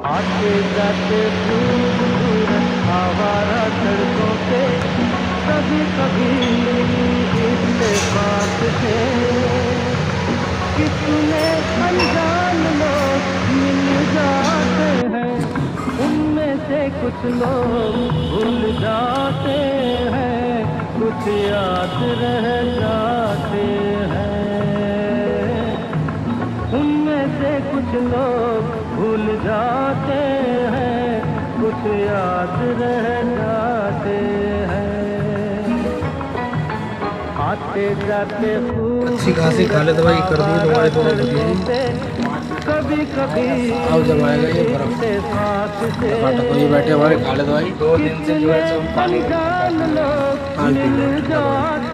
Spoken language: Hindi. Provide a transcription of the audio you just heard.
आते जाते खूबसूरत आवारा सड़कों पे कभी कभी इत्तेफाक से कितने अनजान लोग मिल जाते हैं, उनमें से कुछ लोग भूल जाते हैं, कुछ याद रह जाते हैं। उनमें से कुछ लोग भूल जाते हैं, कुछ याद रह जाते हैं। आते जाते अच्छी खासी खा ले दवाई कर दी तुम्हारे दोनों बच्चे। कभी कभी अब जब आएगा ये बर्फ तो ये बैठे हमारे खा ले दवाई 2 दिन से जो है सब पानी अनजान लोग पानी मिल जाते